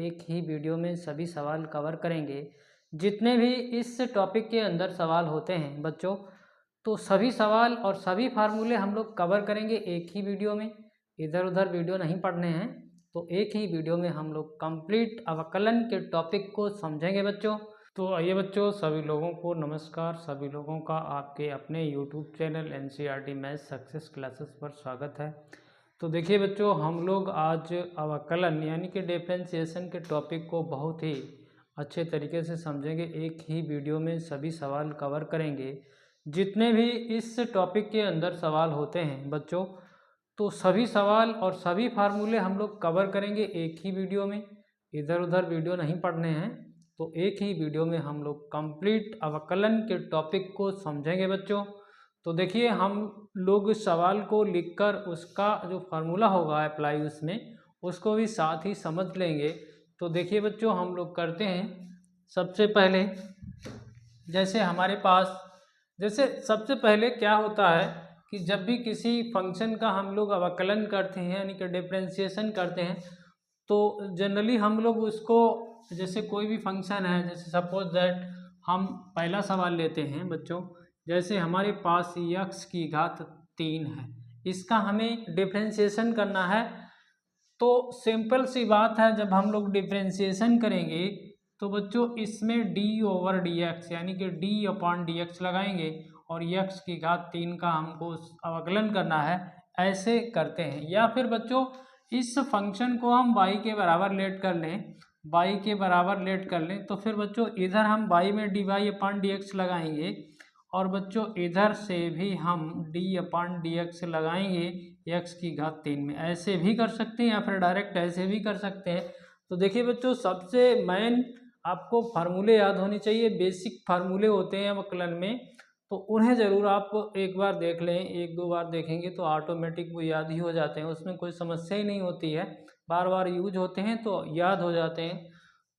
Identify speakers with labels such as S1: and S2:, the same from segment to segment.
S1: एक ही वीडियो में सभी सवाल कवर करेंगे। जितने भी इस टॉपिक के अंदर सवाल होते हैं बच्चों, तो सभी सवाल और सभी फार्मूले हम लोग कवर करेंगे एक ही वीडियो में। इधर उधर वीडियो नहीं पढ़ने हैं, तो एक ही वीडियो में हम लोग कंप्लीट अवकलन के टॉपिक को समझेंगे बच्चों। तो आइए बच्चों, सभी लोगों को नमस्कार। सभी लोगों का आपके अपने YouTube channel NCERT math success classes पर स्वागत है। तो देखिए बच्चों, हम लोग आज अवकलन यानी कि डिफरेंशिएशन के टॉपिक को बहुत ही अच्छे तरीके से समझेंगे। एक ही वीडियो में सभी सवाल कवर करेंगे। जितने भी इस टॉपिक के अंदर सवाल होते हैं बच्चों, तो सभी सवाल और सभी फार्मूले हम लोग कवर करेंगे एक ही वीडियो में। इधर उधर वीडियो नहीं पढ़ने हैं, तो एक ही वीडियो में हम लोग कंप्लीट अवकलन के टॉपिक को समझेंगे बच्चों। तो देखिए, हम लोग सवाल को लिखकर उसका जो फार्मूला होगा अप्लाई उसमें, उसको भी साथ ही समझ लेंगे। तो देखिए बच्चों, हम लोग करते हैं सबसे पहले, जैसे हमारे पास सबसे पहले क्या होता है कि जब भी किसी फंक्शन का हम लोग अवकलन करते हैं यानी कि डिफरेंशिएशन करते हैं, तो जनरली हम लोग उसको, जैसे कोई भी फंक्शन है, जैसे सपोज दैट हम पहला सवाल लेते हैं बच्चों, जैसे हमारे पास x की घात 3 है, इसका हमें डिफरेंशिएशन करना है। तो सिंपल सी बात है, जब हम लोग डिफरेंशिएशन करेंगे तो बच्चों इसमें d/dx यानी कि d/dx लगाएंगे और x की घात 3 का हमको अवकलन करना है, ऐसे करते हैं। या फिर बच्चों इस फंक्शन को हम y के बराबर लेट कर लें, तो फिर बच्चों इधर हम y में dy/dx लगाएंगे और बच्चों इधर से भी हम d/dx लगाएंगे x की घात 3 में। ऐसे भी कर सकते हैं या फिर डायरेक्ट ऐसे भी कर सकते हैं। तो देखिए बच्चों, सबसे मेन आपको फार्मूले याद होनी चाहिए। बेसिक फार्मूले होते हैं अवकलन में, तो उन्हें ज़रूर आप एक बार देख लें। एक दो बार देखेंगे तो ऑटोमेटिक वो याद ही हो जाते हैं, उसमें कोई समस्या ही नहीं होती है। बार बार यूज होते हैं तो याद हो जाते हैं।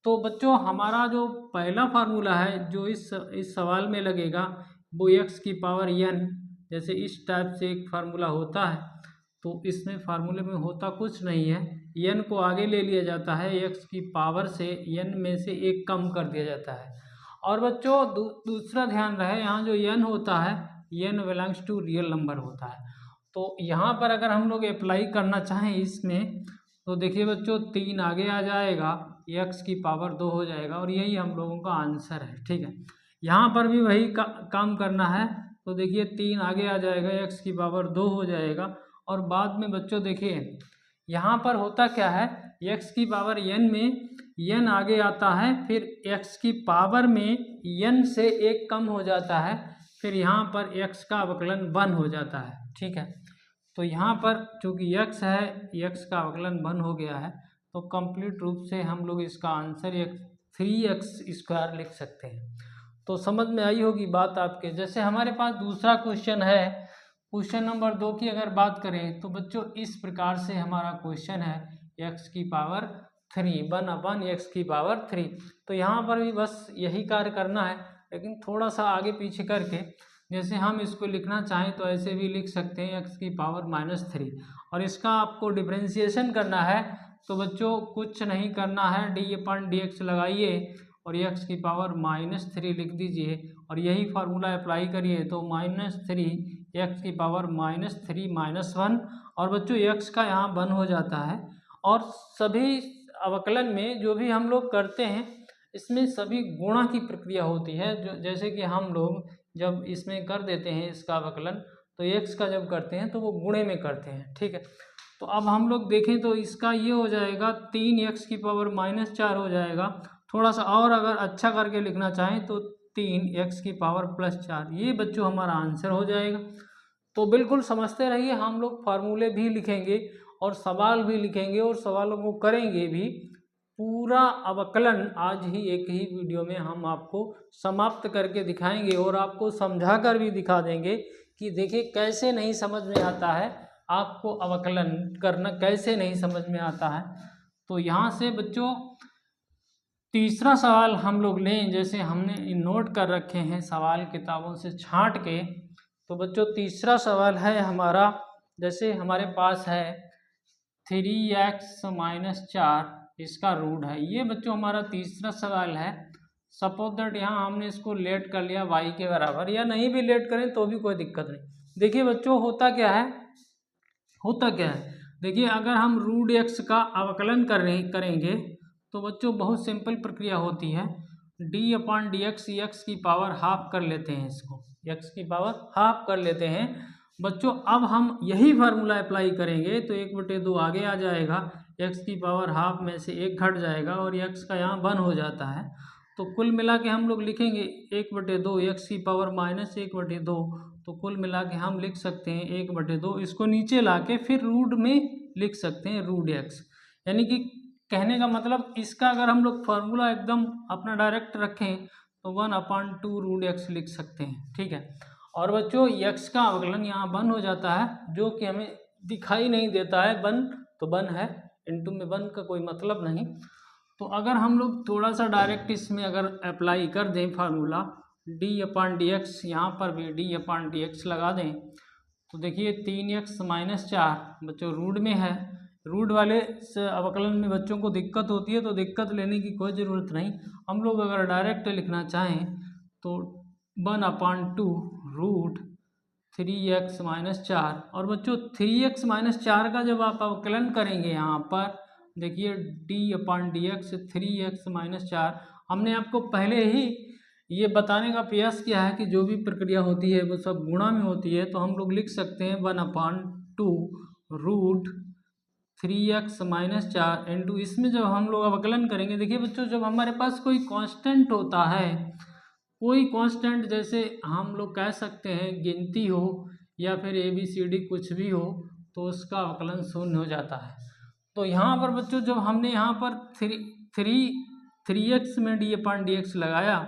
S1: तो बच्चों हमारा जो पहला फार्मूला है जो इस सवाल में लगेगा, वो x की पावर n, जैसे इस टाइप से एक फार्मूला होता है। तो इसमें फार्मूले में होता कुछ नहीं है, n को आगे ले लिया जाता है, x की पावर से n में से एक कम कर दिया जाता है। और बच्चों दूसरा ध्यान रहे, यहाँ जो n होता है, n belongs to real number होता है। तो यहाँ पर अगर हम लोग अप्लाई करना चाहें इसमें, तो देखिए बच्चों 3 आगे आ जाएगा, x की पावर 2 हो जाएगा और यही हम लोगों का आंसर है। ठीक है, यहाँ पर भी वही काम करना है। तो देखिए 3 आगे आ जाएगा, x की पावर 2 हो जाएगा। और बाद में बच्चों देखिए यहाँ पर होता क्या है, x की पावर n में n आगे आता है, फिर x की पावर में n से एक कम हो जाता है, फिर यहाँ पर x का अवकलन 1 हो जाता है। ठीक है, तो यहाँ पर चूँकि x है, x का अवकलन 1 हो गया है, तो कंप्लीट रूप से हम लोग इसका आंसर 3x² लिख सकते हैं। तो समझ में आई होगी बात आपके। जैसे हमारे पास दूसरा क्वेश्चन है, क्वेश्चन नंबर 2 की अगर बात करें, तो बच्चों इस प्रकार से हमारा क्वेश्चन है, x की पावर 3 1/x की पावर 3। तो यहाँ पर भी बस यही कार्य करना है, लेकिन थोड़ा सा आगे पीछे करके। जैसे हम इसको लिखना चाहें तो ऐसे भी लिख सकते हैं, x की पावर -3, और इसका आपको डिफरेंशिएशन करना है। तो बच्चों कुछ नहीं करना है, d/dx लगाइए और x की पावर -3 लिख दीजिए और यही फार्मूला अप्लाई करिए। तो -3 x की पावर -3 -1, और बच्चों x का यहाँ 1 हो जाता है। और सभी अवकलन में जो भी हम लोग करते हैं, इसमें सभी गुणा की प्रक्रिया होती है। जो जैसे कि हम लोग जब इसमें कर देते हैं इसका अवकलन, तो x का जब करते हैं तो वो गुणे में करते हैं। ठीक है, तो अब हम लोग देखें तो इसका ये हो जाएगा 3x की पावर -4 हो जाएगा। थोड़ा सा और अगर अच्छा करके लिखना चाहें तो 3x की पावर +4, ये बच्चों हमारा आंसर हो जाएगा। तो बिल्कुल समझते रहिए, हम लोग फार्मूले भी लिखेंगे और सवाल भी लिखेंगे और सवालों को करेंगे भी। पूरा अवकलन आज ही एक ही वीडियो में हम आपको समाप्त करके दिखाएंगे और आपको समझा कर भी दिखा देंगे कि देखिए कैसे नहीं समझ में आता है, आपको अवकलन करना कैसे नहीं समझ में आता है। तो यहाँ से बच्चों तीसरा सवाल हम लोग लें, जैसे हमने नोट कर रखे हैं सवाल किताबों से छांट के। तो बच्चों तीसरा सवाल है हमारा, जैसे हमारे पास है 3x - 4 इसका रूट है। ये बच्चों हमारा तीसरा सवाल है। सपोज दैट यहाँ हमने इसको लेट कर लिया y के बराबर, या नहीं भी लेट करें तो भी कोई दिक्कत नहीं। देखिए बच्चों होता क्या है, देखिए अगर हम रूट x का अवकलन करेंगे तो बच्चों बहुत सिंपल प्रक्रिया होती है, d/dx x की पावर हाफ कर लेते हैं, इसको x की पावर हाफ कर लेते हैं। बच्चों अब हम यही फार्मूला अप्लाई करेंगे तो 1/2 आगे आ जाएगा, x की पावर हाफ में से 1 घट जाएगा और x का यहाँ 1 हो जाता है। तो कुल मिला के हम लोग लिखेंगे 1/2 x की पावर -1/2, तो कुल मिला के हम लिख सकते हैं 1/2, इसको नीचे ला के फिर रूट में लिख सकते हैं रूट x। यानी कि कहने का मतलब इसका अगर हम लोग फार्मूला एकदम अपना डायरेक्ट रखें तो 1/2 रूट x लिख सकते हैं, ठीक है। और बच्चों x का अवकलन यहाँ 1 हो जाता है, जो कि हमें दिखाई नहीं देता है, 1 तो 1 है, इनटू में 1 का कोई मतलब नहीं। तो अगर हम लोग थोड़ा सा डायरेक्ट इसमें अगर अप्लाई कर दें फार्मूला d/dx, यहाँ पर भी d/dx लगा दें तो देखिए 3x - 4 बच्चों रूट में है। रूट वाले अवकलन में बच्चों को दिक्कत होती है, तो दिक्कत लेने की कोई ज़रूरत नहीं। हम लोग अगर डायरेक्ट लिखना चाहें तो 1/2 रूट 3x - 4, और बच्चों 3x - 4 का जब आप अवकलन करेंगे यहाँ पर देखिए d/dx 3x - 4, हमने आपको पहले ही ये बताने का प्रयास किया है कि जो भी प्रक्रिया होती है वो सब गुणा में होती है। तो हम लोग लिख सकते हैं 1/2 रूट 3x - 4 इंटू, इसमें जब हम लोग अवकलन करेंगे, देखिए बच्चों जब हमारे पास कोई कांस्टेंट होता है, कोई कांस्टेंट जैसे हम लोग कह सकते हैं गिनती हो या फिर ABCD कुछ भी हो, तो उसका अवकलन शून्य हो जाता है। तो यहाँ पर बच्चों जब हमने यहाँ पर 3x में d/dx लगाया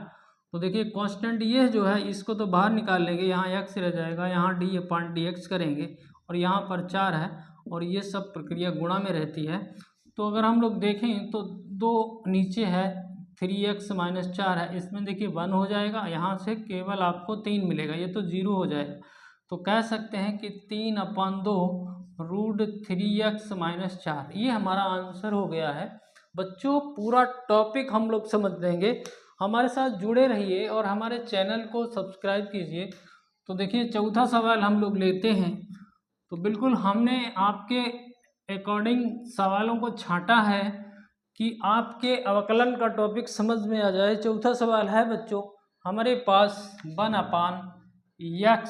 S1: तो देखिए कांस्टेंट ये जो है इसको तो बाहर निकाल लेंगे, यहाँ x रह जाएगा, यहाँ d/dx करेंगे और यहाँ पर 4 है और ये सब प्रक्रिया गुणा में रहती है। तो अगर हम लोग देखें तो 2 नीचे है, 3x - 4 है, इसमें देखिए 1 हो जाएगा, यहाँ से केवल आपको 3 मिलेगा, ये तो 0 हो जाएगा। तो कह सकते हैं कि 3/2 रूट 3x - 4 ये हमारा आंसर हो गया है। बच्चों पूरा टॉपिक हम लोग समझ लेंगे, हमारे साथ जुड़े रहिए और हमारे चैनल को सब्सक्राइब कीजिए। तो देखिए चौथा सवाल हम लोग लेते हैं। तो बिल्कुल हमने आपके अकॉर्डिंग सवालों को छांटा है कि आपके अवकलन का टॉपिक समझ में आ जाए। चौथा सवाल है बच्चों हमारे पास 1/x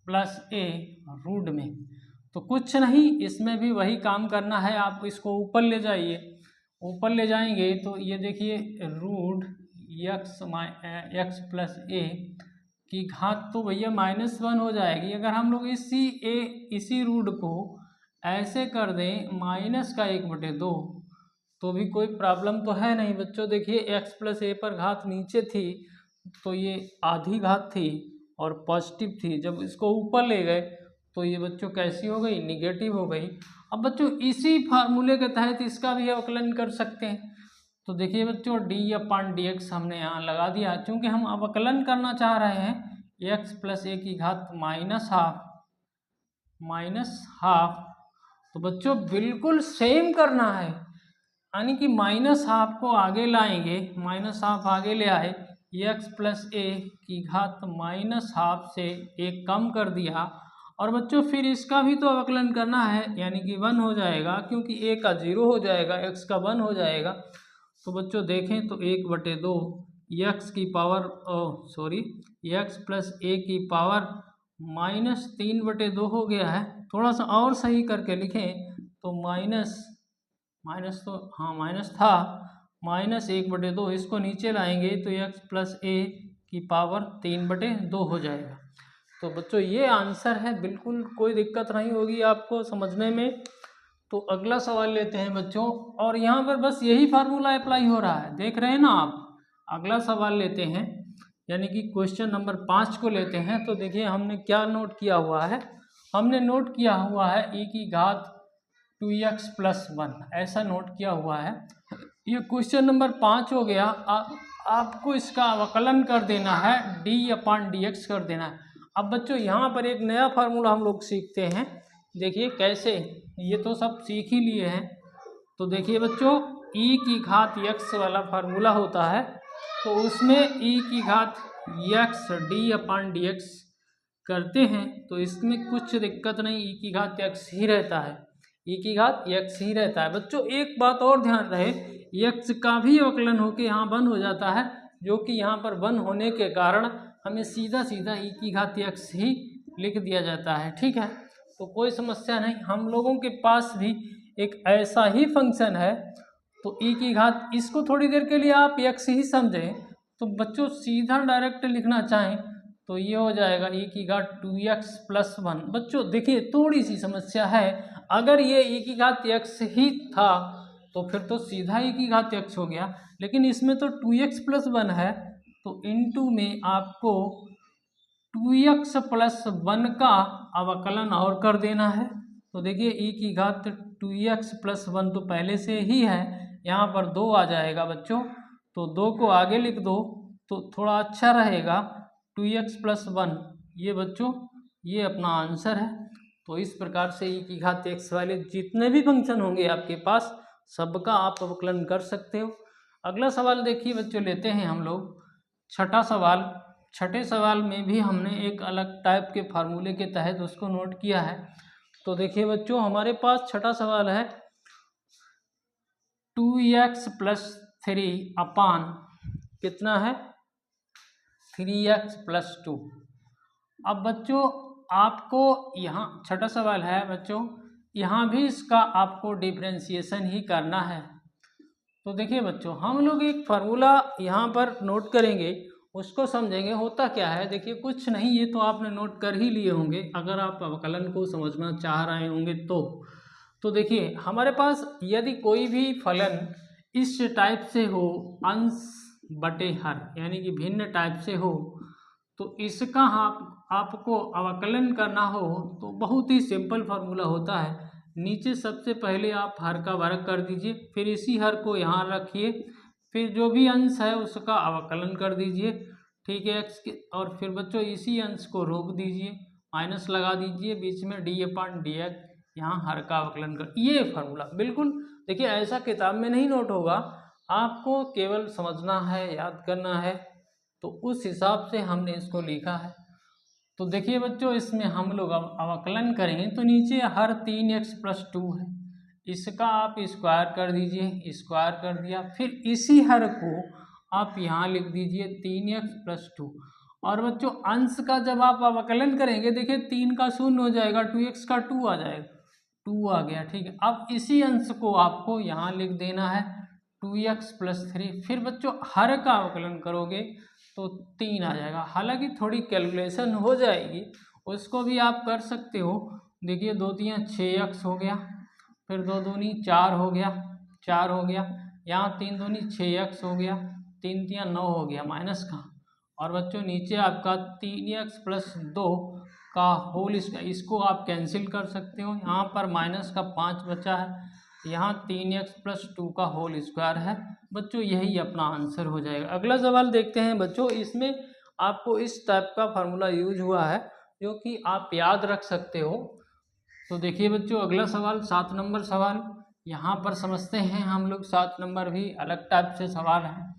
S1: + a रूट में, तो कुछ नहीं इसमें भी वही काम करना है, आप इसको ऊपर ले जाइए, ऊपर ले जाएंगे तो ये देखिए रूट x + a की घात तो भैया -1 हो जाएगी। अगर हम लोग इसी रूट को ऐसे कर दें -1/2 तो भी कोई प्रॉब्लम तो है नहीं बच्चों। देखिए x + a पर घात नीचे थी तो ये आधी घात थी और पॉजिटिव थी, जब इसको ऊपर ले गए तो ये बच्चों कैसी हो गई, निगेटिव हो गई। अब बच्चों इसी फार्मूले के तहत इसका भी अवकलन कर सकते हैं। तो देखिए बच्चों d/dx हमने यहाँ लगा दिया, क्योंकि हम अवकलन करना चाह रहे हैं x + a की घात -12। तो बच्चों बिल्कुल सेम करना है, यानी कि -12 को आगे लाएंगे, -12 आगे ले आए, x + a की घात -12 से 1 कम कर दिया, और बच्चों फिर इसका भी तो अवकलन करना है, यानी कि 1 हो जाएगा, क्योंकि a का 0 हो जाएगा, x का 1 हो जाएगा। तो बच्चों देखें तो 1/2 x की पावर x + a की पावर -3/2 हो गया है। थोड़ा सा और सही करके लिखें तो माइनस था, -1/2, इसको नीचे लाएंगे तो x + a की पावर 3/2 हो जाएगा। तो बच्चों ये आंसर है, बिल्कुल कोई दिक्कत नहीं होगी आपको समझने में। तो अगला सवाल लेते हैं बच्चों, और यहाँ पर बस यही फार्मूला अप्लाई हो रहा है, देख रहे हैं ना आप। अगला सवाल लेते हैं, यानी कि क्वेश्चन नंबर 5 को लेते हैं। तो देखिए हमने क्या नोट किया हुआ है, हमने नोट किया हुआ है e की घात 2x + 1, ऐसा नोट किया हुआ है। ये क्वेश्चन नंबर 5 हो गया। आपको इसका अवकलन कर देना है, d/dx कर देना है। अब बच्चों यहाँ पर एक नया फार्मूला हम लोग सीखते हैं, देखिए कैसे, ये तो सब सीख ही लिए हैं। तो देखिए बच्चों e की घात x वाला फार्मूला होता है, तो उसमें e की घात x d/dx करते हैं तो इसमें कुछ दिक्कत नहीं, e की घात x ही रहता है, e की घात x ही रहता है। बच्चों एक बात और ध्यान रहे, x का भी अवकलन होकर यहाँ 1 हो जाता है, जो कि यहाँ पर 1 होने के कारण हमें सीधा सीधा e की घात x ही लिख दिया जाता है। ठीक है, तो कोई समस्या नहीं। हम लोगों के पास भी एक ऐसा ही फंक्शन है, तो e की घात, इसको थोड़ी देर के लिए आप x ही समझें, तो बच्चों सीधा डायरेक्ट लिखना चाहें तो ये हो जाएगा e की घात 2x + 1। बच्चों देखिए थोड़ी सी समस्या है, अगर ये e की घात x ही था तो फिर तो सीधा e की घात x हो गया, लेकिन इसमें तो 2x + 1 है, तो इनटू में आपको 2x + 1 का अवकलन और कर देना है। तो देखिए e की घात 2x + 1 तो पहले से ही है, यहाँ पर 2 आ जाएगा बच्चों, तो 2 को आगे लिख दो तो थोड़ा अच्छा रहेगा। 2x + 1 ये बच्चों ये अपना आंसर है। तो इस प्रकार से e की घात x वाले जितने भी फंक्शन होंगे आपके पास सबका आप अवकलन कर सकते हो। अगला सवाल देखिए बच्चों, लेते हैं हम लोग छठा सवाल। छठे सवाल में भी हमने एक अलग टाइप के फार्मूले के तहत उसको नोट किया है। तो देखिए बच्चों हमारे पास छठा सवाल है 2x + 3 कितना है 3x + 2। अब बच्चों आपको यहाँ छठा सवाल है बच्चों, यहाँ भी इसका आपको डिफरेंशिएशन ही करना है। तो देखिए बच्चों हम लोग एक फार्मूला यहाँ पर नोट करेंगे, उसको समझेंगे होता क्या है। देखिए कुछ नहीं, ये तो आपने नोट कर ही लिए होंगे अगर आप अवकलन को समझना चाह रहे होंगे तो देखिए हमारे पास यदि कोई भी फलन इस टाइप से हो, अंश बटे हर यानी कि भिन्न टाइप से हो, तो इसका आपको अवकलन करना हो तो बहुत ही सिंपल फार्मूला होता है। नीचे सबसे पहले आप हर का वर्ग कर दीजिए, फिर इसी हर को यहाँ रखिए, फिर जो भी अंश है उसका अवकलन कर दीजिए, ठीक है x के, और फिर बच्चों इसी अंश को रोक दीजिए, माइनस लगा दीजिए, बीच में d/dx, यहाँ हर का अवकलन कर, ये फार्मूला बिल्कुल देखिए ऐसा किताब में नहीं नोट होगा, आपको केवल समझना है, याद करना है, तो उस हिसाब से हमने इसको लिखा है। तो देखिए बच्चों इसमें हम लोग अब अवकलन करेंगे तो नीचे हर 3x + 2 है, इसका आप स्क्वायर कर दीजिए, स्क्वायर कर दिया, फिर इसी हर को आप यहाँ लिख दीजिए 3x + 2। और बच्चों अंश का जब आप अवकलन करेंगे देखिए 3 का 0 हो जाएगा, 2x का 2 आ जाएगा, 2 आ गया, ठीक है। अब इसी अंश को आपको यहाँ लिख देना है 2x + 3, फिर बच्चों हर का अवकलन करोगे तो 3 आ जाएगा। हालांकि थोड़ी कैलकुलेशन हो जाएगी, उसको भी आप कर सकते हो। देखिए 2 × 3 = 6x हो गया, फिर 2 × 2 = 4 हो गया, 4 हो गया, यहाँ 3 × 2 = 6x हो गया, 3 × 3 = 9 हो गया माइनस का, और बच्चों नीचे आपका 3x + 2 का होल, इसको आप कैंसिल कर सकते हो, यहाँ पर माइनस का 5 बचा है, यहाँ 3x + 2 का होल स्क्वायर है। बच्चों यही अपना आंसर हो जाएगा। अगला सवाल देखते हैं बच्चों, इसमें आपको इस टाइप का फार्मूला यूज हुआ है जो कि आप याद रख सकते हो। तो देखिए बच्चों अगला सवाल 7 नंबर सवाल, यहाँ पर समझते हैं हम लोग। 7 नंबर भी अलग टाइप से सवाल है।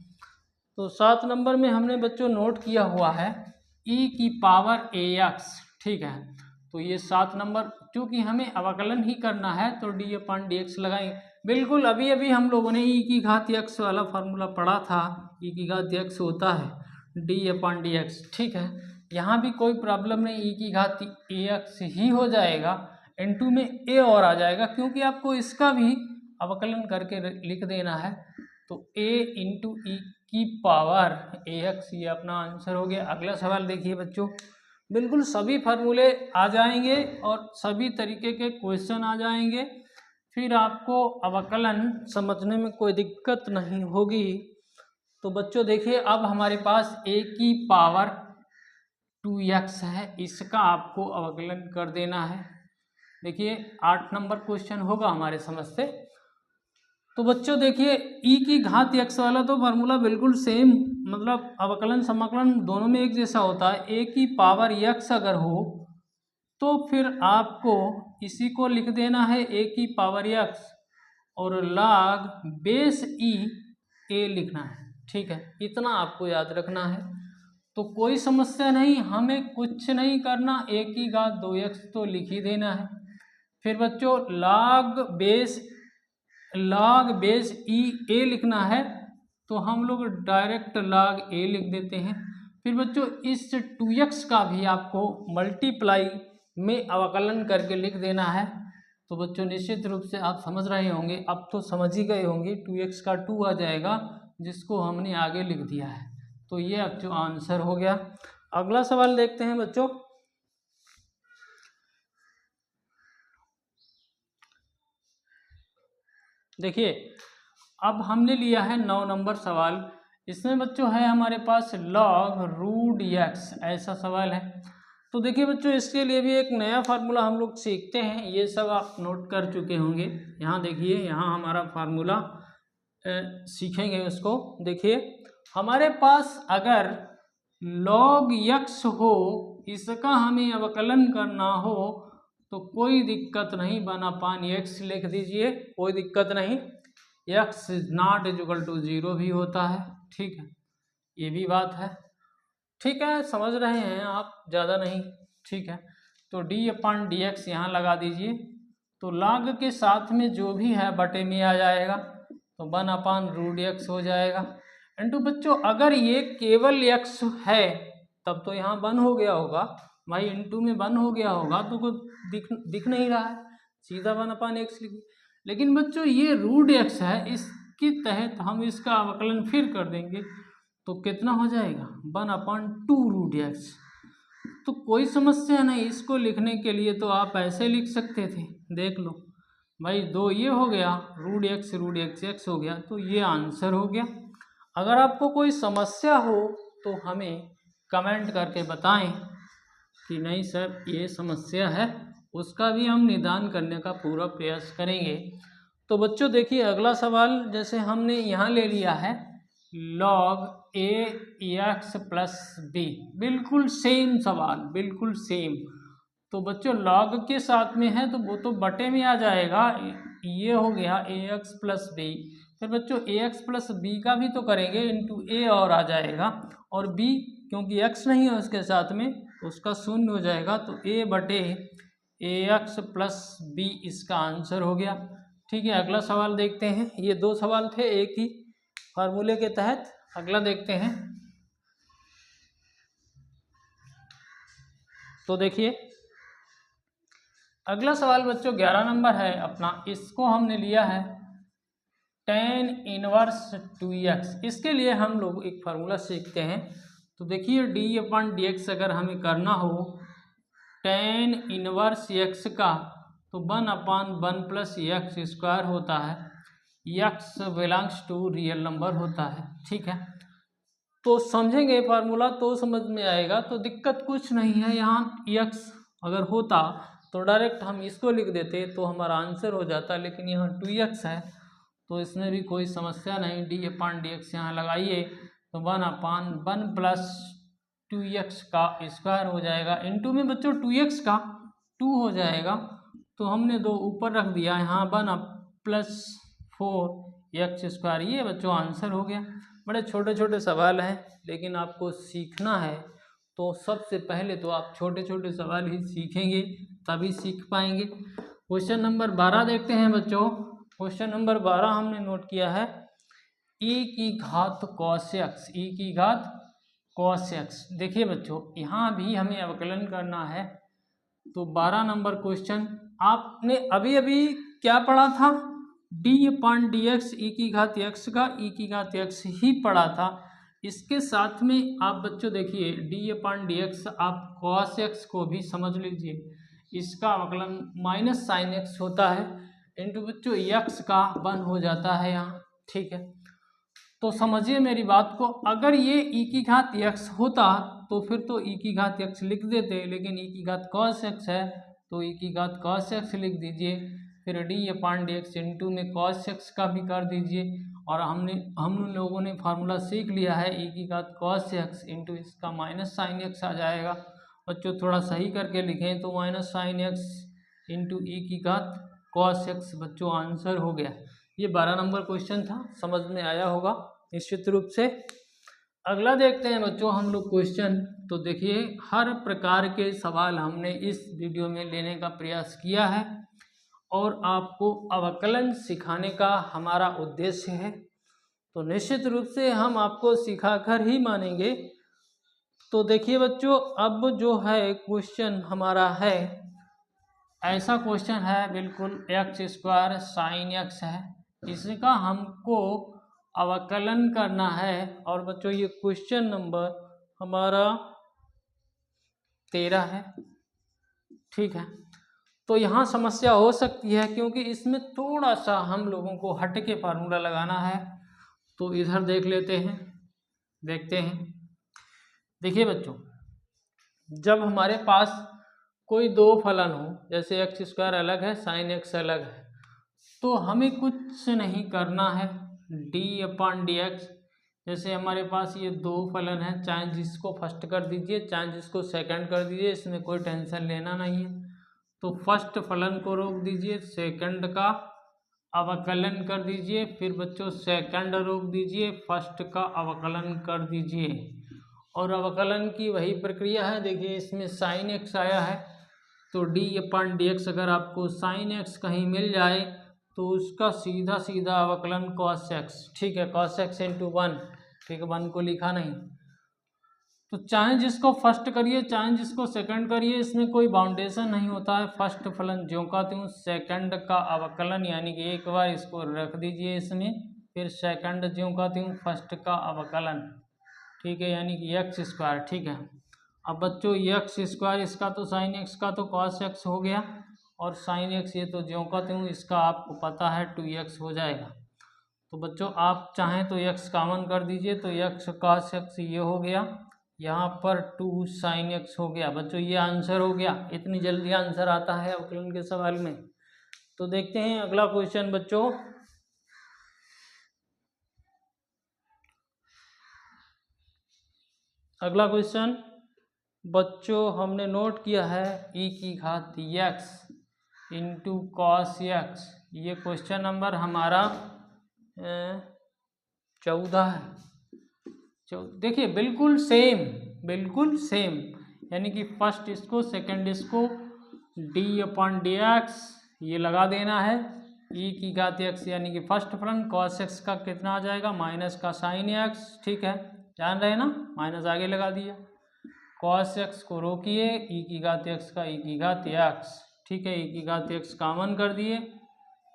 S1: तो 7 नंबर में हमने बच्चों नोट किया हुआ है e⁴ax, ठीक है। तो ये 7 नंबर, क्योंकि हमें अवकलन ही करना है तो d/dx लगाएंगे। बिल्कुल अभी अभी हम लोगों ने e की घात x वाला फार्मूला पढ़ा था, e की घात x होता है d/dx, ठीक है। यहाँ भी कोई प्रॉब्लम नहीं, e की घात ax ही हो जाएगा, इनटू में a और आ जाएगा, क्योंकि आपको इसका भी अवकलन करके लिख देना है। तो a × e⁴ax ये अपना आंसर हो गया। अगला सवाल देखिए बच्चों, बिल्कुल सभी फार्मूले आ जाएंगे और सभी तरीके के क्वेश्चन आ जाएंगे, फिर आपको अवकलन समझने में कोई दिक्कत नहीं होगी। तो बच्चों देखिए अब हमारे पास a⁴2x है, इसका आपको अवकलन कर देना है। देखिए 8 नंबर क्वेश्चन होगा हमारे समझ से। तो बच्चों देखिए e की घात x वाला तो फार्मूला बिल्कुल सेम, मतलब अवकलन समाकलन दोनों में एक जैसा होता है। a⁴x अगर हो तो फिर आपको इसी को लिख देना है a⁴x, और log बेस ई ए लिखना है। ठीक है, इतना आपको याद रखना है। तो कोई समस्या नहीं, हमें कुछ नहीं करना, ए की घात 2x तो लिख ही देना है। फिर बच्चों log बेस ई ए लिखना है, तो हम लोग डायरेक्ट log ए लिख देते हैं। फिर बच्चों इस 2x का भी आपको मल्टीप्लाई में अवकलन करके लिख देना है। तो बच्चों निश्चित रूप से आप समझ रहे होंगे, अब तो समझ ही गए होंगे, 2x का 2 आ जाएगा जिसको हमने आगे लिख दिया है। तो ये अब जो आंसर हो गया। अगला सवाल देखते हैं बच्चों। देखिए अब हमने लिया है 9 नंबर सवाल। इसमें बच्चों है हमारे पास log रूट x, ऐसा सवाल है। तो देखिए बच्चों इसके लिए भी एक नया फार्मूला हम लोग सीखते हैं, ये सब आप नोट कर चुके होंगे। यहाँ देखिए, यहाँ हमारा फार्मूला सीखेंगे उसको। देखिए हमारे पास अगर log x हो, इसका हमें अवकलन करना हो तो कोई दिक्कत नहीं, 1/x लिख दीजिए, कोई दिक्कत नहीं। x नॉट इक्वल टू 0 भी होता है। ठीक है, ये भी बात है। ठीक है, समझ रहे हैं आप, ज़्यादा नहीं। ठीक है, तो d/dx यहाँ लगा दीजिए। तो log के साथ में जो भी है बटे में आ जाएगा, तो 1/√x हो जाएगा। इंटू बच्चों अगर ये केवल x है तब तो यहाँ 1 हो गया होगा भाई, इंटू में 1 हो गया होगा तो कुछ दिख नहीं रहा है, सीधा 1/x लिखिए। लेकिन बच्चों ये √x है, इसके तहत हम इसका अवकलन फिर कर देंगे तो कितना हो जाएगा, 1/2√x। तो कोई समस्या नहीं, इसको लिखने के लिए तो आप ऐसे लिख सकते थे, देख लो भाई, 2 ये हो गया, √x x हो गया, तो ये आंसर हो गया। अगर आपको कोई समस्या हो तो हमें कमेंट करके बताएं कि नहीं सर ये समस्या है, उसका भी हम निदान करने का पूरा प्रयास करेंगे। तो बच्चों देखिए अगला सवाल जैसे हमने यहाँ ले लिया है log ax प्लस b, बिल्कुल सेम सवाल, बिल्कुल सेम। तो बच्चों log के साथ में है तो वो तो बटे में आ जाएगा, ये हो गया ax प्लस b। फिर बच्चों ax प्लस b का भी तो करेंगे, इंटू a और आ जाएगा, और b क्योंकि x नहीं है उसके साथ में उसका 0 हो जाएगा, तो a बटे ax प्लस b इसका आंसर हो गया। ठीक है, अगला सवाल देखते हैं। ये 2 सवाल थे एक ही फार्मूले के तहत। अगला देखते हैं। तो देखिए अगला सवाल बच्चों 11 नंबर है अपना, इसको हमने लिया है tan इनवर्स 2x। इसके लिए हम लोग एक फार्मूला सीखते हैं। तो देखिए d/dx अगर हमें करना हो tan इनवर्स x का, तो 1/1 प्लस x स्क्वायर होता है, x belongs to real number होता है। ठीक है, तो समझेंगे फार्मूला तो समझ में आएगा, तो दिक्कत कुछ नहीं है। यहाँ x अगर होता तो डायरेक्ट हम इसको लिख देते तो हमारा आंसर हो जाता, लेकिन यहाँ 2x है तो इसमें भी कोई समस्या नहीं, d/dx यहाँ लगाइए तो 1/1 प्लस 2x का स्क्वायर हो जाएगा, इंटू में बच्चों 2x का 2 हो जाएगा, तो हमने 2 ऊपर रख दिया, यहाँ 1 प्लस 4x स्क्वायर, ये बच्चों आंसर हो गया। बड़े छोटे छोटे सवाल हैं, लेकिन आपको सीखना है तो सबसे पहले तो आप छोटे छोटे सवाल ही सीखेंगे तभी सीख पाएंगे। क्वेश्चन नंबर 12 देखते हैं बच्चों। क्वेश्चन नंबर 12 हमने नोट किया है e की घात cos x, e की घात cos x। देखिए बच्चों यहाँ भी हमें अवकलन करना है, तो 12 नंबर क्वेश्चन आपने अभी अभी क्या पढ़ा था, d/dx e की घात x का e की घात x ही पढ़ा था। इसके साथ में आप बच्चों देखिए d/dx आप cos x को भी समझ लीजिए, इसका अवकलन माइनस साइन x होता है, इंटू बच्चों x का 1 हो जाता है यहाँ। ठीक है, तो समझिए मेरी बात को, अगर ये e की घात x होता तो फिर तो e की घात x लिख देते, लेकिन e की घात cos x है तो e की घात cos x लिख दीजिए, फिर d/dx इंटू में cos x का भी कर दीजिए, और हम लोगों ने फार्मूला सीख लिया है e की घात cos x इंटू इसका माइनस साइन x आ जाएगा। बच्चों थोड़ा सही करके लिखें तो minus sine x into e की घात cos x बच्चों आंसर हो गया। ये 12 नंबर क्वेश्चन था, समझ में आया होगा निश्चित रूप से। अगला देखते हैं बच्चों हम लोग क्वेश्चन। तो देखिए हर प्रकार के सवाल हमने इस वीडियो में लेने का प्रयास किया है और आपको अवकलन सिखाने का हमारा उद्देश्य है। तो निश्चित रूप से हम आपको सिखाकर ही मानेंगे। तो देखिए बच्चों अब जो है क्वेश्चन हमारा है, ऐसा क्वेश्चन है बिल्कुल x² sin x है, इसका हमको अवकलन करना है। और बच्चों ये क्वेश्चन नंबर हमारा 13 है, ठीक है। तो यहाँ समस्या हो सकती है क्योंकि इसमें थोड़ा सा हम लोगों को हट के फार्मूला लगाना है। तो इधर देख लेते हैं, देखते हैं। देखिए बच्चों जब हमारे पास कोई दो फलन हो, जैसे x² अलग है sin x अलग है, तो हमें कुछ नहीं करना है, d/dx। जैसे हमारे पास ये दो फलन है, चाहे जिसको फर्स्ट कर दीजिए चाहे जिसको सेकंड कर दीजिए, इसमें कोई टेंशन लेना नहीं है। तो फर्स्ट फलन को रोक दीजिए, सेकंड का अवकलन कर दीजिए, फिर बच्चों सेकंड रोक दीजिए, फर्स्ट का अवकलन कर दीजिए। और अवकलन की वही प्रक्रिया है। देखिए इसमें sin x आया है, तो d/dx अगर आपको sin x कहीं मिल जाए तो उसका सीधा सीधा अवकलन cos x, ठीक है, cos x × 1, ठीक है, 1 को लिखा नहीं। तो चाहे जिसको फर्स्ट करिए चाहे जिसको सेकंड करिए, इसमें कोई बाउंडेशन नहीं होता है। फर्स्ट फलन ज्यों का त्यों, सेकंड का अवकलन यानी कि एक बार इसको रख दीजिए इसमें, फिर सेकंड ज्यों का त्यों, फर्स्ट का अवकलन, ठीक है, यानी कि x², ठीक है। अब बच्चों x² इसका तो sin x का तो cos x हो गया, और sin x ये तो ज्यों का त्यों इसका आपको पता है 2x हो जाएगा। तो बच्चों आप चाहें तो x कॉमन कर दीजिए, तो x cos x ये हो गया, यहाँ पर 2 sin x हो गया। बच्चों ये आंसर हो गया। इतनी जल्दी आंसर आता है अवकलन के सवाल में। तो देखते हैं अगला क्वेश्चन बच्चों। अगला क्वेश्चन बच्चों हमने नोट किया है e⁻x × cos x। ये क्वेश्चन नंबर हमारा 14 है। देखिए बिल्कुल सेम, यानी कि फर्स्ट इसको सेकंड इसको d/dx ये लगा देना है, e⁻x यानी कि फर्स्ट फलन, cos x का कितना आ जाएगा माइनस का sin x, ठीक है, जान रहे ना, माइनस आगे लगा दिया। cos x को रोकिए, e⁻x का e⁻x, ठीक है, e⁻x कॉमन कर दिए।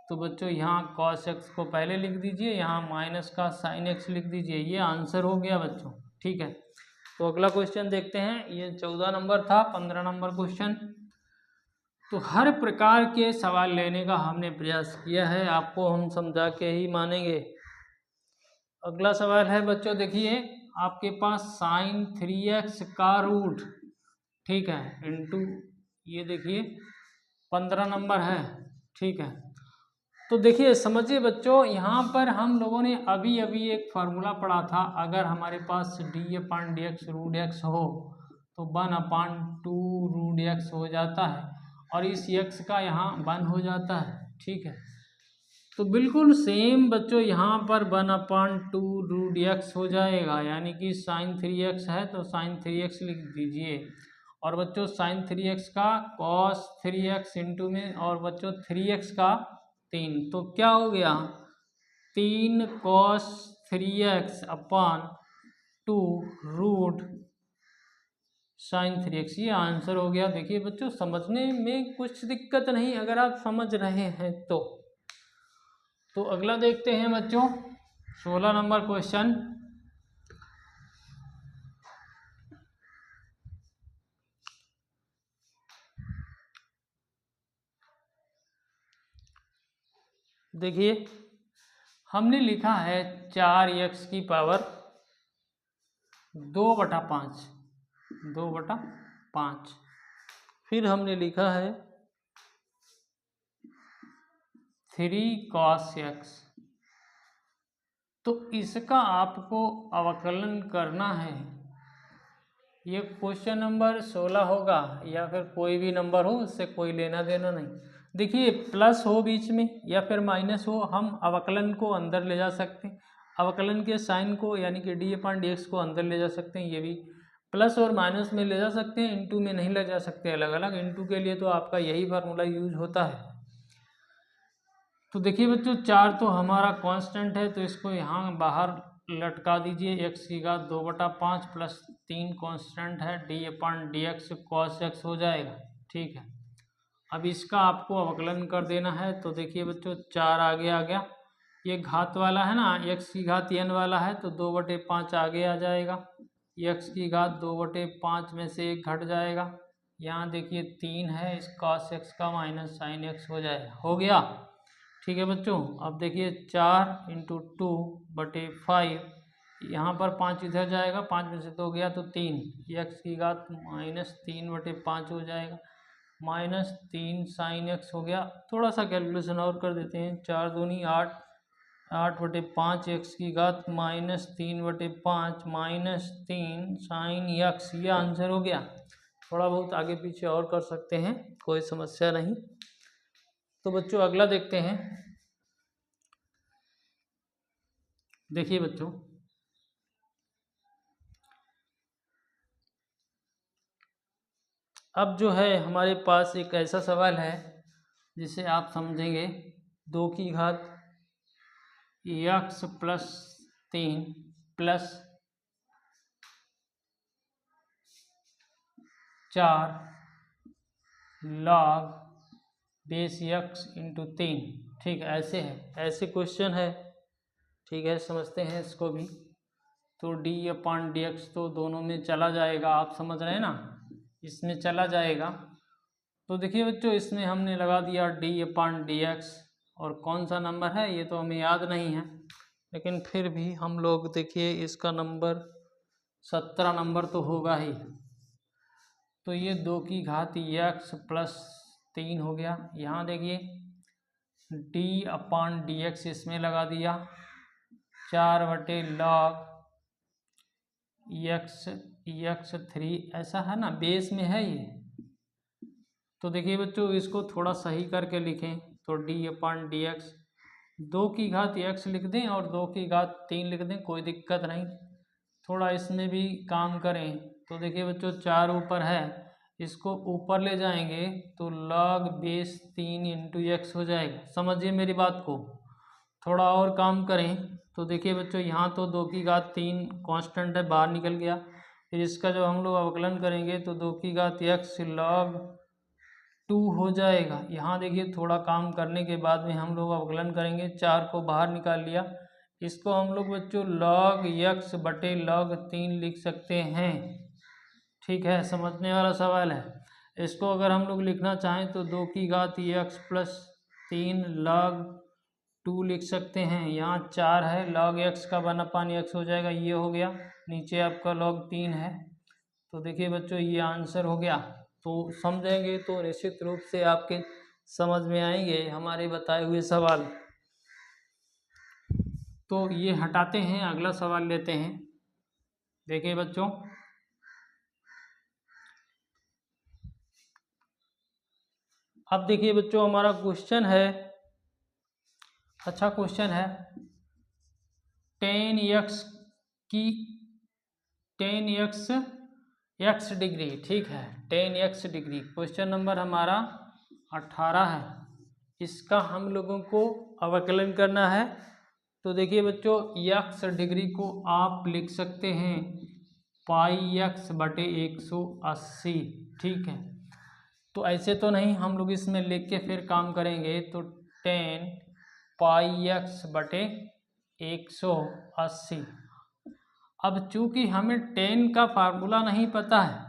S1: तो बच्चों यहाँ cos x को पहले लिख दीजिए, यहाँ माइनस का sin x लिख दीजिए। ये आंसर हो गया बच्चों, ठीक है। तो अगला क्वेश्चन देखते हैं। ये 14 नंबर था। 15 नंबर क्वेश्चन। तो हर प्रकार के सवाल लेने का हमने प्रयास किया है, आपको हम समझा के ही मानेंगे। अगला सवाल है बच्चों, देखिए आपके पास sin 3x का रूट, ठीक है, इंटू ये देखिए 15 नंबर है, ठीक है। तो देखिए समझिए बच्चों, यहाँ पर हम लोगों ने अभी एक फार्मूला पढ़ा था। अगर हमारे पास d/dx √x हो तो 1/2 √x हो जाता है, और इस x का यहाँ 1 हो जाता है, ठीक है। तो बिल्कुल सेम बच्चों यहाँ पर 1/2 √x हो जाएगा, यानी कि sin 3x है तो sin 3x लिख दीजिए। और बच्चों sin 3x का cos 3x इंटू में, और बच्चों 3x का 3, तो क्या हो गया 3 cos 3x/2 root sin 3x, ये आंसर हो गया। देखिए बच्चों समझने में कुछ दिक्कत नहीं अगर आप समझ रहे हैं तो अगला देखते हैं बच्चों 16 नंबर क्वेश्चन। देखिए हमने लिखा है 4x की पावर 2/5, 2/5। फिर हमने लिखा है 3 cos x। तो इसका आपको अवकलन करना है। ये क्वेश्चन नंबर 16 होगा या फिर कोई भी नंबर हो, उससे कोई लेना देना नहीं। देखिए प्लस हो बीच में या फिर माइनस हो, हम अवकलन को अंदर ले जा सकते हैं, अवकलन के साइन को यानी कि d/dx को अंदर ले जा सकते हैं। ये भी प्लस और माइनस में ले जा सकते हैं, इनटू में नहीं ले जा सकते अलग अलग। इनटू के लिए तो आपका यही फार्मूला यूज होता है। तो देखिए बच्चों 4 तो हमारा कांस्टेंट है, तो इसको यहाँ बाहर लटका दीजिए। x की घात 2/5 प्लस 3 कांस्टेंट है, d/dx cos x हो जाएगा। ठीक है, अब इसका आपको अवकलन कर देना है। तो देखिए बच्चों 4 आगे आ गया, ये घात वाला है ना, x की घात n वाला है, तो 2/5 आगे आ जाएगा। x की घात 2/5 में से 1 घट जाएगा। यहाँ देखिए 3 है, इस cos x का माइनस साइन x हो जाएगा। हो गया, ठीक है बच्चों। अब देखिए 4 × 2/5, यहाँ पर 5 इधर जाएगा, 5 में से 2 गया तो 3, x की घात -3/5 हो जाएगा। -3 साइन x हो गया। थोड़ा सा कैलकुलेशन और कर देते हैं, 4 दूनी 8, 8/5 x की घात -3/5 -3 साइन x, ये आंसर हो गया। थोड़ा बहुत आगे पीछे और कर सकते हैं, कोई समस्या नहीं। तो बच्चों अगला देखते हैं। देखिए बच्चों अब जो है हमारे पास एक ऐसा सवाल है जिसे आप समझेंगे। 2 की घात x + 3 + 4 log बेस x × 3। ठीक है, ऐसे है, ऐसे क्वेश्चन है। ठीक है, समझते हैं इसको भी। तो d/dx तो दोनों में चला जाएगा, आप समझ रहे हैं ना, इसमें चला जाएगा। तो देखिए बच्चों इसमें हमने लगा दिया d/dx, और कौन सा नंबर है ये तो हमें याद नहीं है, लेकिन फिर भी हम लोग देखिए इसका नंबर 17 नंबर तो होगा ही। तो ये 2 की घात x + 3 हो गया। यहाँ देखिए d/dx इसमें लगा दिया, 4/log x3, ऐसा है ना, बेस में है ये। तो देखिए बच्चों इसको थोड़ा सही करके लिखें, तो d/dx 2 की घात x लिख दें और 2 की घात 3 लिख दें, कोई दिक्कत नहीं। थोड़ा इसमें भी काम करें। तो देखिए बच्चों 4 ऊपर है, इसको ऊपर ले जाएंगे तो log बेस 3 × x हो जाएगा। समझिए मेरी बात को, थोड़ा और काम करें। तो देखिए बच्चों यहाँ तो 2 की घात 3 कांस्टेंट है, बाहर निकल गया। फिर इसका जो हम लोग अवकलन करेंगे तो 2 की घात x log 2 हो जाएगा। यहाँ देखिए थोड़ा काम करने के बाद में हम लोग अवकलन करेंगे, 4 को बाहर निकाल लिया। इसको हम लोग बच्चों log x/log 3 लिख सकते हैं। ठीक है, समझने वाला सवाल है। इसको अगर हम लोग लिखना चाहें तो 2 की घात x + 3 log 2 लिख सकते हैं। यहाँ 4 है, log x का 1/x हो जाएगा, ये हो गया। नीचे आपका log 3 है। तो देखिए बच्चों ये आंसर हो गया। तो समझेंगे तो निश्चित रूप से आपके समझ में आएंगे हमारे बताए हुए सवाल। तो ये हटाते हैं, अगला सवाल लेते हैं। देखिए बच्चों अब देखिए बच्चों हमारा क्वेश्चन है, अच्छा क्वेश्चन है। tan x डिग्री, ठीक है, tan x degree, question number हमारा 18 है। इसका हम लोगों को अवकलन करना है। तो देखिए बच्चों x डिग्री को आप लिख सकते हैं πx/180। ठीक है, तो ऐसे तो नहीं, हम लोग इसमें लिख के फिर काम करेंगे। तो tan πx/180। अब चूंकि हमें tan का फार्मूला नहीं पता है,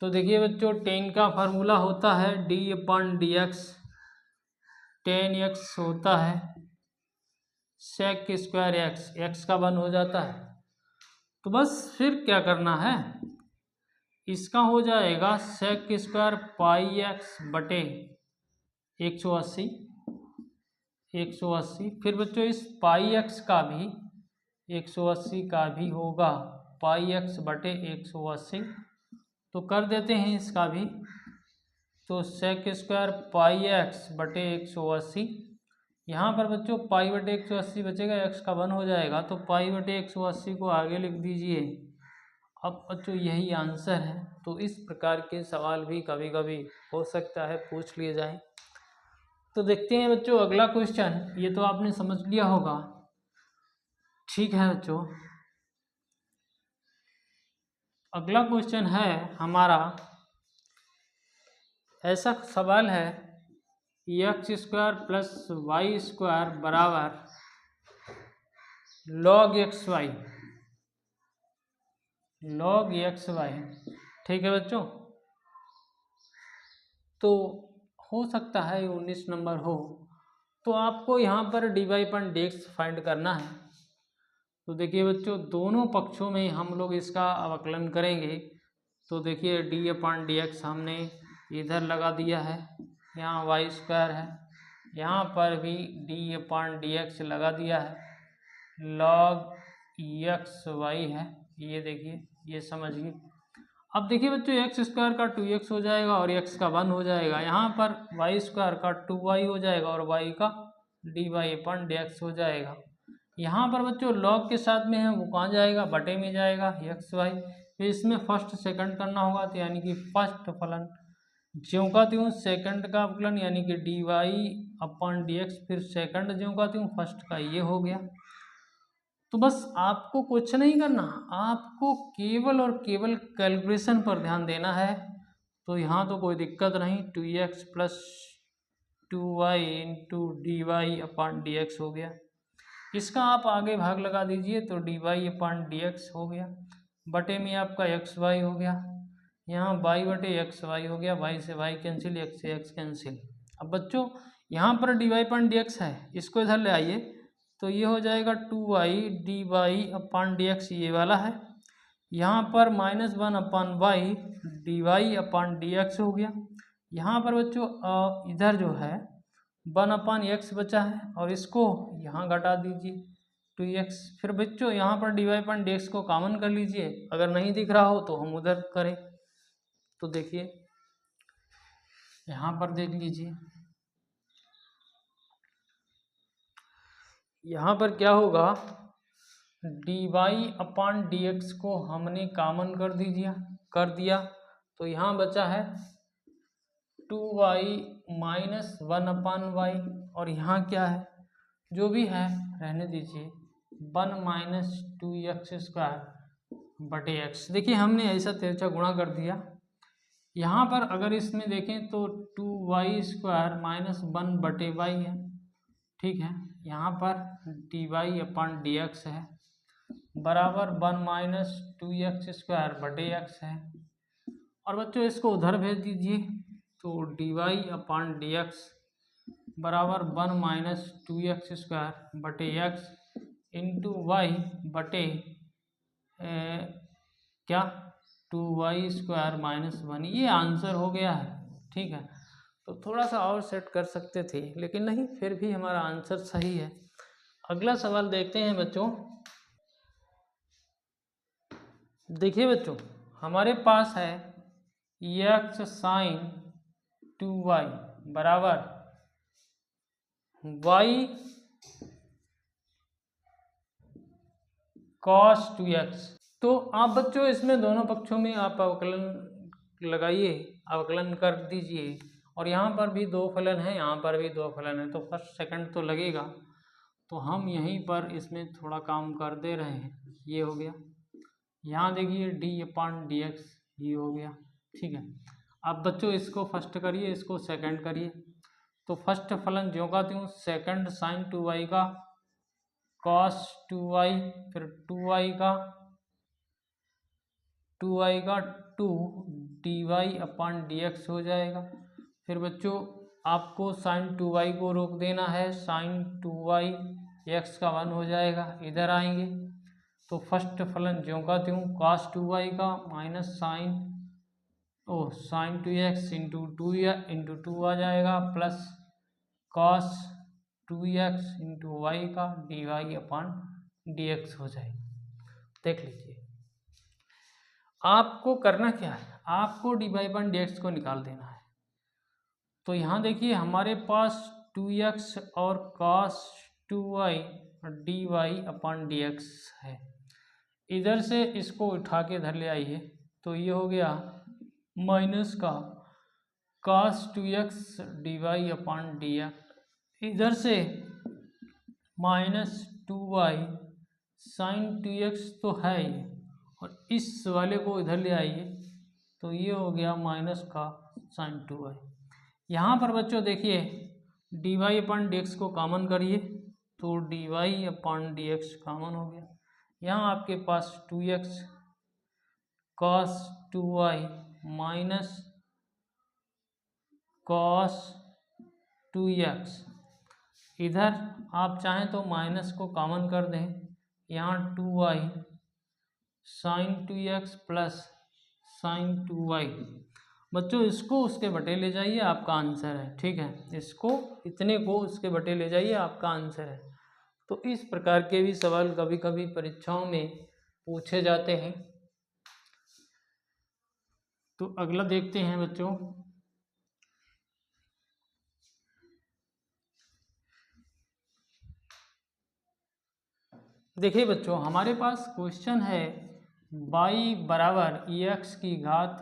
S1: तो देखिए बच्चों tan का फार्मूला होता है d/dx, tan x होता है sec² x, x का 1 हो जाता है। तो बस फिर क्या करना है, इसका हो जाएगा sec² πx/180। फिर बच्चों इस πx का भी 180 का भी होगा πx/180। तो कर देते हैं इसका भी। तो सेक स्क्वायर पाई एक्स बटे 180। यहाँ पर बच्चों पाई बटे 180 बचेगा, एक्स का 1 हो जाएगा, तो पाई बटे 180 को आगे लिख दीजिए। अब बच्चों यही आंसर है। तो इस प्रकार के सवाल भी कभी कभी हो सकता है पूछ लिए जाए। तो देखते हैं बच्चों अगला क्वेश्चन। ये तो आपने समझ लिया होगा, ठीक है बच्चों। अगला क्वेश्चन है हमारा, ऐसा सवाल है X square plus Y square बराबर log X Y, log X Y, ठीक है बच्चों। तो हो सकता है 19 नंबर हो, तो आपको यहाँ पर dy अपन dx फाइंड करना है। तो देखिए बच्चों दोनों पक्षों में हम लोग इसका अवकलन करेंगे। तो देखिए डी अपन डी एक्स हमने इधर लगा दिया है, यहाँ वाई स्क्वायर है, यहाँ पर भी डी अपन डी एक्स लगा दिया है, लॉग एक्स वाई है, ये देखिए, ये समझिए। अब देखिए बच्चों एक्स स्क्वायर का 2x हो जाएगा और x का 1 हो जाएगा, यहाँ पर वाई स्क्वायर का 2y हो जाएगा और y का डी वाई अपन डी एक्स हो जाएगा। यहाँ पर बच्चों लॉग के साथ में है, वो कहाँ जाएगा, बटे में जाएगा एक्स वाई। तो इसमें फर्स्ट सेकंड करना होगा, तो यानी कि फर्स्ट फलन ज्यों का त्यों सेकंड का अवकलन यानी कि डी वाई अपन डी एक्स, फिर सेकंड ज्यों का त्यों फर्स्ट का, ये हो गया। तो बस आपको कुछ नहीं करना, आपको केवल और केवल कैलकुलेशन पर ध्यान देना है। तो यहाँ तो कोई दिक्कत नहीं, 2x plus 2y into D Y अपन डी एक्स हो गया। इसका आप आगे भाग लगा दीजिए तो डी वाई अपन डी एक्स हो गया, बटे में आपका एक्स वाई हो गया, यहाँ y बटे एक्स वाई हो गया, y से y कैंसिल, x से x कैंसिल। अब बच्चों यहाँ पर डी वाई अपन डी एक्स है, इसको इधर ले आइए, तो ये हो जाएगा 2y डी वाई अपन डी एक्स, ये वाला है। यहाँ पर -1 अपन वाई डी वाई अपन डी एक्स हो गया। यहाँ पर बच्चों इधर जो है 1 अपन एक्स बचा है और इसको यहाँ घटा दीजिए 2x। फिर बच्चों यहाँ पर डी वाई अपन डी एक्स को कॉमन कर लीजिए, अगर नहीं दिख रहा हो तो हम उधर करें। तो देखिए यहाँ पर देख लीजिए, यहाँ पर क्या होगा, डी वाई अपन डी एक्स को हमने कॉमन कर दिया, तो यहाँ बचा है 2y माइनस 1 अपन वाई, और यहाँ क्या है, जो भी है रहने दीजिए, 1 माइनस 2x स्क्वायर बटे x। देखिए हमने ऐसा तिरछा गुणा कर दिया। यहाँ पर अगर इसमें देखें तो 2y स्क्वायर माइनस 1 बटे y है, ठीक है। यहाँ पर डी वाई अपन डी एक्स है बराबर 1 माइनस 2x स्क्वायर बटे x है। और बच्चों इसको उधर भेज दीजिए, तो डी वाई अपन डी एक्स बराबर 1 माइनस 2x स्क्वायर बटे x इंटू वाई बटे क्या 2y स्क्वायर माइनस 1, ये आंसर हो गया है, ठीक है। तो थोड़ा सा और सेट कर सकते थे, लेकिन नहीं, फिर भी हमारा आंसर सही है। अगला सवाल देखते हैं बच्चों। देखिए बच्चों हमारे पास है x साइन 2y बराबर y cos 2x। तो आप बच्चों इसमें दोनों पक्षों में आप अवकलन लगाइए, अवकलन कर दीजिए। और यहाँ पर भी दो फलन है, यहाँ पर भी दो फलन है, तो फर्स्ट सेकंड तो लगेगा, तो हम यहीं पर इसमें थोड़ा काम कर दे रहे हैं। ये हो गया, यहाँ देखिए डी अपन डी एक्स, ये हो गया, ठीक है। अब बच्चों इसको फर्स्ट करिए, इसको सेकंड करिए। तो फर्स्ट फलन ज्यों का त्यों सेकंड साइन 2y का cos 2y, फिर 2y का 2 डी वाई अपन डी एक्स हो जाएगा। फिर बच्चों आपको साइन 2y को रोक देना है, साइन 2y x का 1 हो जाएगा, इधर आएंगे तो फर्स्ट फलन ज्यों का त्यों cos 2y का माइनस साइन 2x इंटू 2 आ जाएगा, plus cos 2x into y का डी वाई अपन डी एक्स हो जाएगा। देख लीजिए आपको करना क्या है, आपको डी वाई अपन डी एक्स को निकाल देना है। तो यहाँ देखिए हमारे पास 2x और cos 2y dy upon dx है। इधर से इसको उठा के इधर ले आइए तो ये हो गया माइनस का cos 2x dy upon dx, इधर से माइनस 2y साइन 2x तो है ही, और इस वाले को इधर ले आइए तो ये हो गया माइनस का साइन 2y। यहाँ पर बच्चों देखिए dy अपॉन dx को कॉमन करिए तो dy अपॉन dx कॉमन हो गया। यहाँ आपके पास 2x cos 2y minus cos 2x, इधर आप चाहें तो माइनस को कॉमन कर दें, यहाँ 2y sign 2x plus sign 2y। बच्चों इसको उसके बटे ले जाइए, आपका आंसर है। ठीक है, इसको इतने को उसके बटे ले जाइए, आपका आंसर है। तो इस प्रकार के भी सवाल कभी कभी परीक्षाओं में पूछे जाते हैं। तो अगला देखते हैं बच्चों। देखिए बच्चों हमारे पास क्वेश्चन है y बराबर एक्स की घात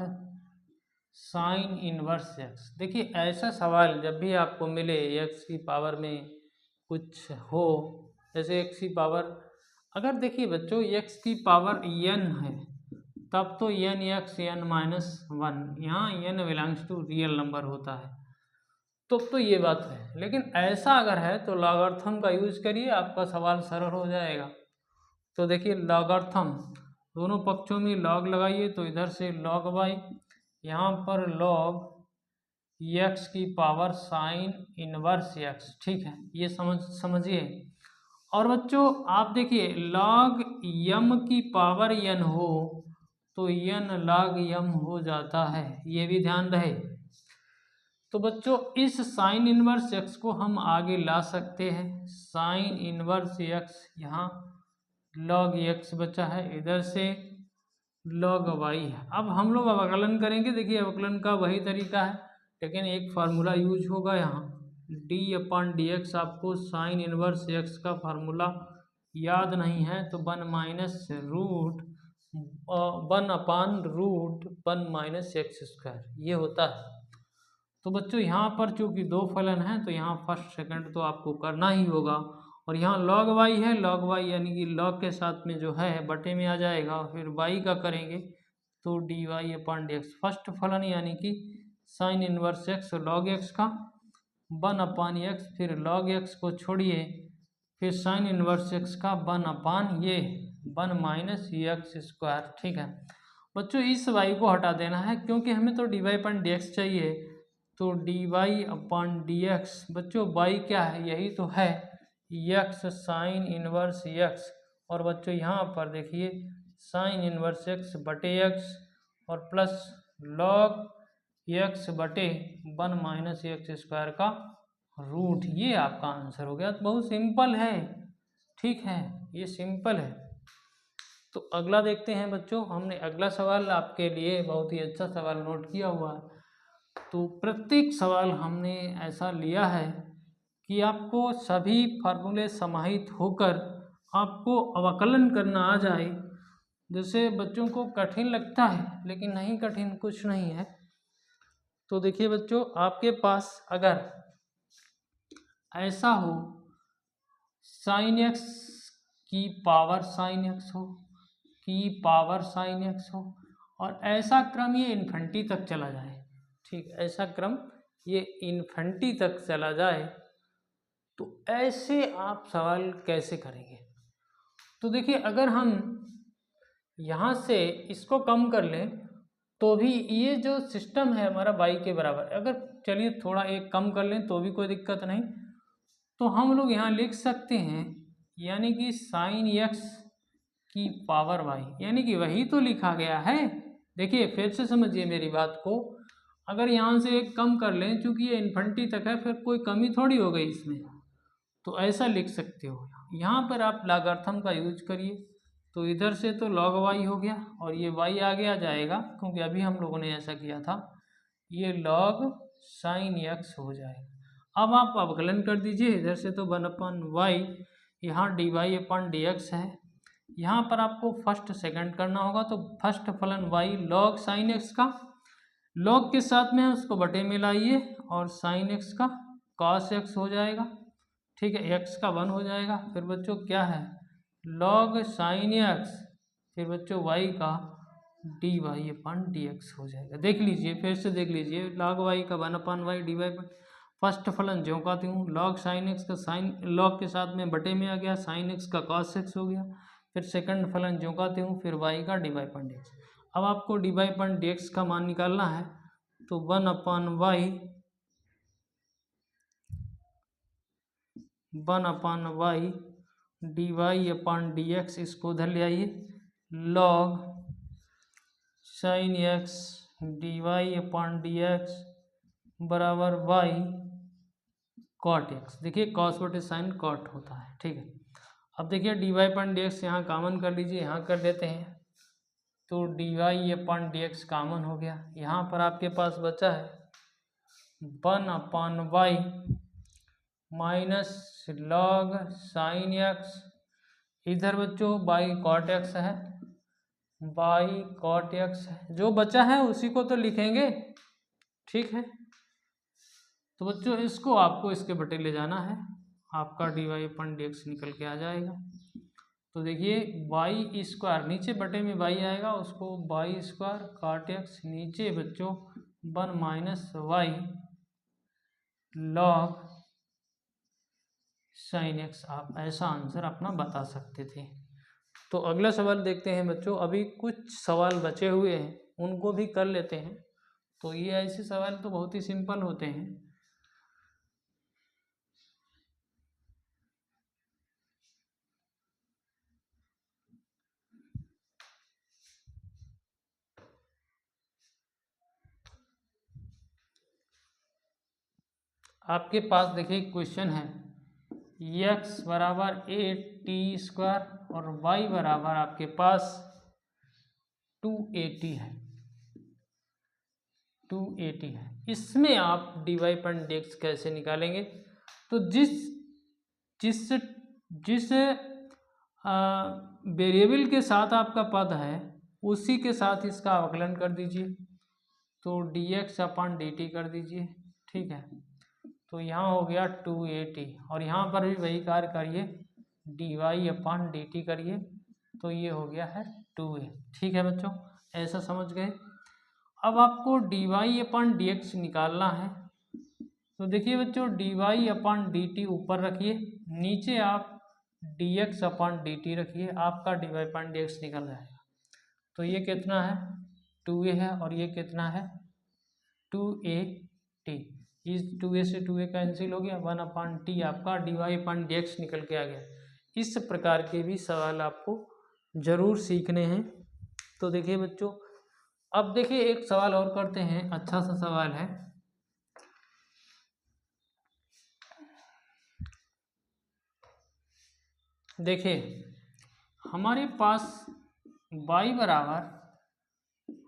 S1: साइन इनवर्स एक्स। देखिए ऐसा सवाल जब भी आपको मिले एक्स की पावर में कुछ हो, जैसे एक्स की पावर, अगर देखिए बच्चों एक्स की पावर n है तब तो n एक्स n माइनस 1, यहाँ n belongs to real number होता है, तो ये बात है। लेकिन ऐसा अगर है तो लॉगरिथम का यूज करिए, आपका सवाल सरल हो जाएगा। तो देखिए लॉगरिथम, दोनों पक्षों में लॉग लगाइए तो इधर से log y, यहाँ पर log x की पावर साइन इनवर्स x। ठीक है, ये समझिए। और बच्चों आप देखिए log m की पावर n हो तो n log m हो जाता है, ये भी ध्यान रहे। तो बच्चों इस साइन इनवर्स x को हम आगे ला सकते हैं, साइन इनवर्स x, यहाँ log x बचा है, इधर से log y है। अब हम लोग अवकलन करेंगे। देखिए अवकलन का वही तरीका है, लेकिन एक फार्मूला यूज होगा यहाँ, d अपॉन डी एक्स। आपको साइन इनवर्स x का फार्मूला याद नहीं है तो 1 minus root 1 upon root 1 minus x square, ये होता है। तो बच्चों यहाँ पर चूँकि दो फलन हैं तो यहाँ फर्स्ट सेकंड तो आपको करना ही होगा, और यहाँ log y है, log y यानी कि log के साथ में जो है बटे में आ जाएगा, फिर y का करेंगे तो dy upon d x. First फलन यानी कि sign inverse x log x का 1 अपान एक्स, फिर log x को छोड़िए, फिर साइन इनवर्स x का 1 अपान ये 1 माइनस एक्स स्क्वायर। ठीक है बच्चों, इस y को हटा देना है क्योंकि हमें तो dy अपॉन डी एक्स चाहिए, तो dy अपॉन डी एक्स। बच्चों y क्या है, यही तो है x साइन इनवर्स x, और बच्चों यहाँ पर देखिए साइन इनवर्स x बटे x और प्लस log x बटे 1 माइनस एक्स स्क्वायर का रूट, ये आपका आंसर हो गया। तो बहुत सिंपल है, ठीक है, ये सिंपल है। तो अगला देखते हैं बच्चों। हमने अगला सवाल आपके लिए बहुत ही अच्छा सवाल नोट किया हुआ है। तो प्रत्येक सवाल हमने ऐसा लिया है कि आपको सभी फार्मूले समाहित होकर आपको अवकलन करना आ जाए। जैसे बच्चों को कठिन लगता है, लेकिन नहीं, कठिन कुछ नहीं है। तो देखिए बच्चों, आपके पास अगर ऐसा हो साइन एक्स की पावर साइन एक्स हो, की पावर साइन एक्स हो, और ऐसा क्रम ये इन्फिनिटी तक चला जाए, ठीक, ऐसा क्रम ये इन्फिनिटी तक चला जाए, तो ऐसे आप सवाल कैसे करेंगे। तो देखिए अगर हम यहाँ से इसको कम कर लें तो भी ये जो सिस्टम है हमारा y के बराबर, अगर चलिए थोड़ा एक कम कर लें तो भी कोई दिक्कत नहीं, तो हम लोग यहाँ लिख सकते हैं यानी कि साइन x की पावर y, यानी कि वही तो लिखा गया है। देखिए फिर से समझिए मेरी बात को, अगर यहाँ से एक कम कर लें, चूँकि ये इन्फिनिटी तक है, फिर कोई कमी थोड़ी हो गई इसमें, तो ऐसा लिख सकते हो। यहाँ पर आप लॉगरिथम का यूज करिए, तो इधर से तो log y हो गया और ये y आगे आ जाएगा, क्योंकि अभी हम लोगों ने ऐसा किया था, ये log साइन एक्स हो जाएगा। अब आप अवकलन कर दीजिए इधर से, तो 1/y, यहाँ dy अपन dx है, यहाँ पर आपको फर्स्ट सेकंड करना होगा, तो फर्स्ट फलन y log साइन एक्स का, log के साथ में उसको बटे में लाइए और साइन एक्स का cos एक्स हो जाएगा, ठीक है, x का 1 हो जाएगा। फिर बच्चों क्या है, log साइन एक्स, फिर बच्चों y का dy/dx हो जाएगा। देख लीजिए, फिर से देख लीजिए, log y का 1/y dy, फर्स्ट फलन ज्यों का त्यों, log साइन एक्स का साइन log के साथ में बटे में आ गया, साइन एक्स का cos एक्स हो गया, फिर सेकंड फलन ज्यों का त्यों, फिर y का dy/dx। अब आपको dy/dx का मान निकालना है, तो 1/y dy/dx, इसको उधर ले आइए, log साइन एक्स dy/dx बराबर y cot x। देखिए cos बटे साइन cot होता है, ठीक है। अब देखिए dy/dx यहाँ कॉमन कर लीजिए, यहाँ कर लेते हैं, तो dy/dx कॉमन हो गया। यहाँ पर आपके पास बचा है 1/y minus log sine x, इधर बच्चों y cot x है, y cot x है, जो बचा है उसी को तो लिखेंगे, ठीक है। तो बच्चों इसको आपको इसके बटे ले जाना है, आपका dy/dx निकल के आ जाएगा। तो देखिए y स्क्वायर, नीचे बटे में y आएगा, उसको y स्क्वायर cot x, नीचे बच्चों 1 minus y log sine x, आप ऐसा आंसर अपना बता सकते थे। तो अगला सवाल देखते हैं बच्चों, अभी कुछ सवाल बचे हुए हैं, उनको भी कर लेते हैं। तो ये ऐसे सवाल तो बहुत ही सिंपल होते हैं। आपके पास देखिए क्वेश्चन है, x बराबर 8t² और y बराबर आपके पास 280 है, 280 है। इसमें आप dy/dx कैसे निकालेंगे? तो जिस जिस वेरिएबल के साथ आपका पद है उसी के साथ इसका अवकलन कर दीजिए, तो dx/dt कर दीजिए, ठीक है। तो यहाँ हो गया 280 और यहाँ पर भी वही कार्य करिए, dy/dt करिए, तो ये हो गया है 2a, ठीक है बच्चों, ऐसा समझ गए। अब आपको dy/dx निकालना है, तो देखिए बच्चों dy/dt ऊपर रखिए, नीचे आप dx/dt रखिए, आपका dy/dx निकल जाएगा। तो ये कितना है, 2a है, और ये कितना है 2at, इस 2a से 2a कैंसिल हो गया, 1/t आपका dy/dx निकल के आ गया। इस प्रकार के भी सवाल आपको जरूर सीखने हैं। तो देखिए बच्चों, अब देखिए एक सवाल और करते हैं, अच्छा सा सवाल है। देखिए हमारे पास y बराबर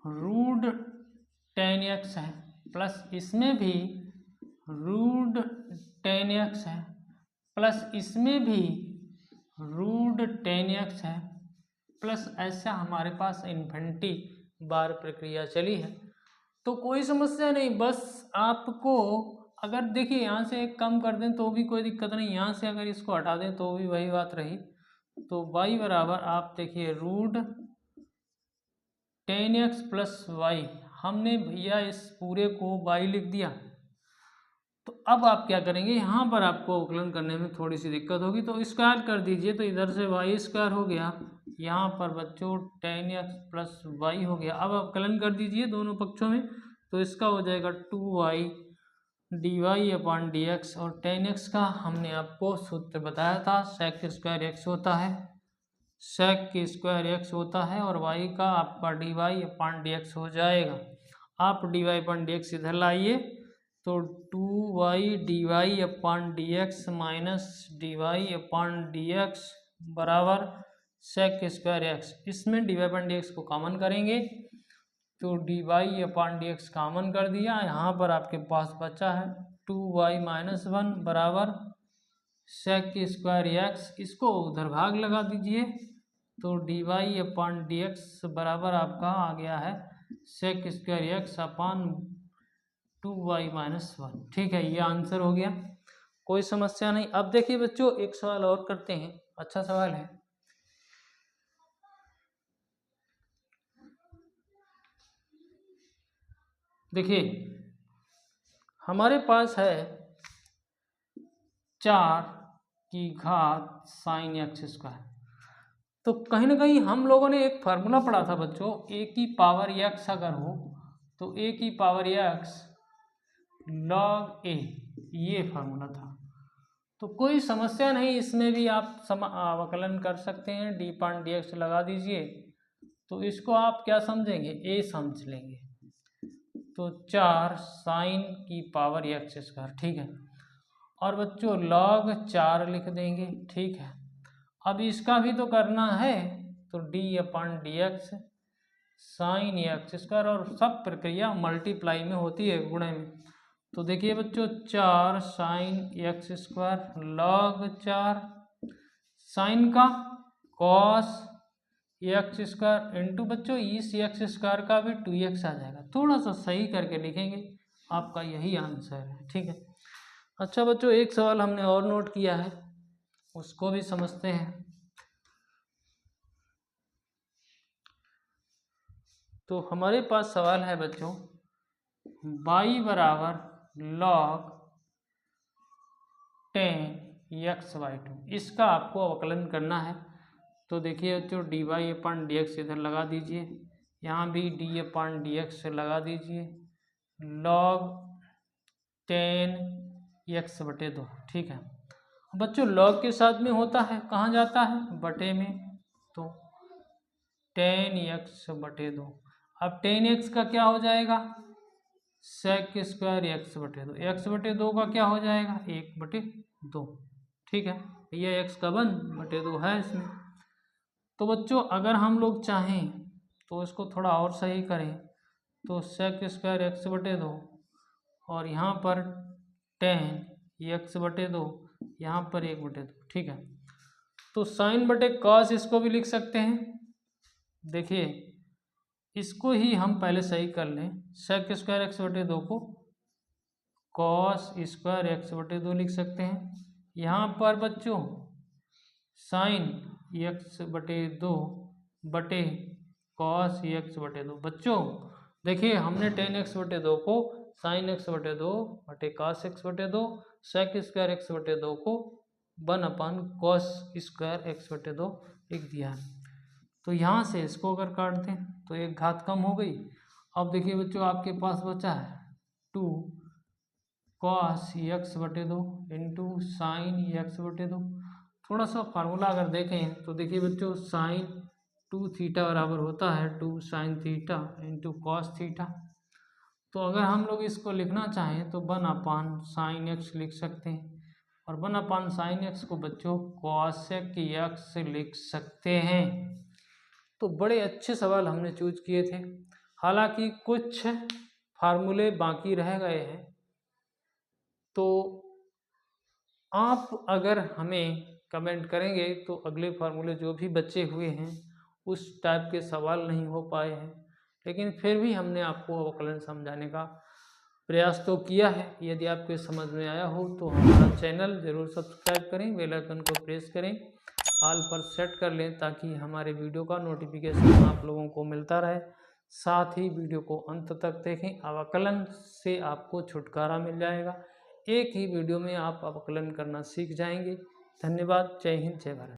S1: √10x है, प्लस इसमें भी √10x है, प्लस इसमें भी √10x है, प्लस ऐसा हमारे पास इन्फिनिटी बार प्रक्रिया चली है। तो कोई समस्या नहीं, बस आपको अगर देखिए यहाँ से एक कम कर दें तो भी कोई दिक्कत नहीं, यहाँ से अगर इसको हटा दें तो भी वही बात रही। तो y बराबर आप देखिए √10x प्लस y, हमने भैया इस पूरे को y लिख दिया। तो अब आप क्या करेंगे, यहाँ पर आपको अवकलन करने में थोड़ी सी दिक्कत होगी, तो स्क्वायर कर दीजिए, तो इधर से y² हो गया, यहाँ पर बच्चों 10x प्लस y हो गया। अब अवकलन कर दीजिए दोनों पक्षों में, तो इसका हो जाएगा 2y dy/dx, और 10x का हमने आपको सूत्र बताया था, sec² x होता है, sec² x होता है, और y का आपका dy/dx हो जाएगा। आप dy/dx इधर लाइए, तो 2y dy/dx माइनस dy/dx बराबर sec² x, इसमें dy/dx को कॉमन करेंगे, तो D y upon d x common कर दिया, यहाँ पर आपके पास बचा है 2y-1 बराबर सेक स्क्वायर एक्स, इसको उधर भाग लगा दीजिए तो D y upon d x बराबर आपका आ गया है sec square x upon 2y-1। ठीक है, ये आंसर हो गया, कोई समस्या नहीं। अब देखिए बच्चों एक सवाल और करते हैं, अच्छा सवाल है। देखिए हमारे पास है 4 की घात साइन एक्स स्क्वायर। तो कहीं ना कहीं हम लोगों ने एक फार्मूला पढ़ा था बच्चों, ए की पावर एक्स अगर हो तो ए की पावर एक्स लॉग ए, ये फार्मूला था। तो कोई समस्या नहीं, इसमें भी आप अवकलन कर सकते हैं, डी पान डी एक्स लगा दीजिए तो इसको आप क्या समझेंगे, ए समझ लेंगे। तो 4 साइन की पावर एक्स स्क्वायर, ठीक है, और बच्चों लॉग 4 लिख देंगे, ठीक है। अब इसका भी तो करना है, तो D upon d x sign x square, और सब प्रक्रिया मल्टीप्लाई में होती है, गुणे में। तो देखिए बच्चों 4 sine x square log 4 sine का कॉस एक्स स्क्वायर इंटू बच्चों इस एक्स स्क्वायर का भी 2x आ जाएगा। थोड़ा सा सही करके लिखेंगे, आपका यही आंसर है, ठीक है। अच्छा बच्चों एक सवाल हमने और नोट किया है, उसको भी समझते हैं। तो हमारे पास सवाल है बच्चों y बराबर लॉग 10x/2, इसका आपको अवकलन करना है। तो देखिए बच्चों d y upon d x इधर लगा दीजिए, यहाँ भी डी अपॉन डी एक्स लगा दीजिए, लॉग 10x/2, ठीक है। बच्चों लॉग के साथ में होता है, कहाँ जाता है, बटे में, तो 10x/2। अब 10x का क्या हो जाएगा, सेक स्क्वायर x/2, x/2 का क्या हो जाएगा 1/2, ठीक है। ये x का 1/2 है इसमें। तो बच्चों अगर हम लोग चाहें तो इसको थोड़ा और सही करें, तो सेक स्क्वायर x/2 और यहाँ पर 10x/2, यहाँ पर 1/2, ठीक है। तो साइन बटे कॉस इसको भी लिख सकते हैं। देखिए इसको ही हम पहले सही कर लें, सेक स्क्वायर x/2 को कॉस स्क्वायर x/2 लिख सकते हैं। यहाँ पर बच्चों साइन x/2 बटे कॉस x/2। बच्चों देखिए हमने 10x/2 को साइन x/2 बटे cos x/2, sec square x/2 को 1/कॉस स्क्वायर x/2 लिख दिया है। तो यहाँ से इसको अगर काट दें तो एक घात कम हो गई। अब देखिए बच्चों आपके पास बचा है 2 cos x/2 into sine x/2। थोड़ा सा फार्मूला अगर देखें तो देखिए बच्चों साइन 2 थीटा बराबर होता है 2 sine theta into cos theta. तो अगर हम लोग इसको लिखना चाहें तो 1/साइन x लिख सकते हैं, और 1/साइन x को बच्चों कॉसेक x लिख सकते हैं। तो बड़े अच्छे सवाल हमने चूज किए थे, हालांकि कुछ फार्मूले बाकी रह गए हैं। तो आप अगर हमें कमेंट करेंगे तो अगले फार्मूले जो भी बचे हुए हैं उस टाइप के सवाल नहीं हो पाए हैं, लेकिन फिर भी हमने आपको अवकलन समझाने का प्रयास तो किया है। यदि आपके समझ में आया हो तो हमारा चैनल ज़रूर सब्सक्राइब करें, बेल आइकन को प्रेस करें, ऑल पर सेट कर लें ताकि हमारे वीडियो का नोटिफिकेशन आप लोगों को मिलता रहे। साथ ही वीडियो को अंत तक देखें, अवकलन से आपको छुटकारा मिल जाएगा। एक ही वीडियो में आप अवकलन करना सीख जाएंगे। धन्यवाद, जय हिंद, जय भारत।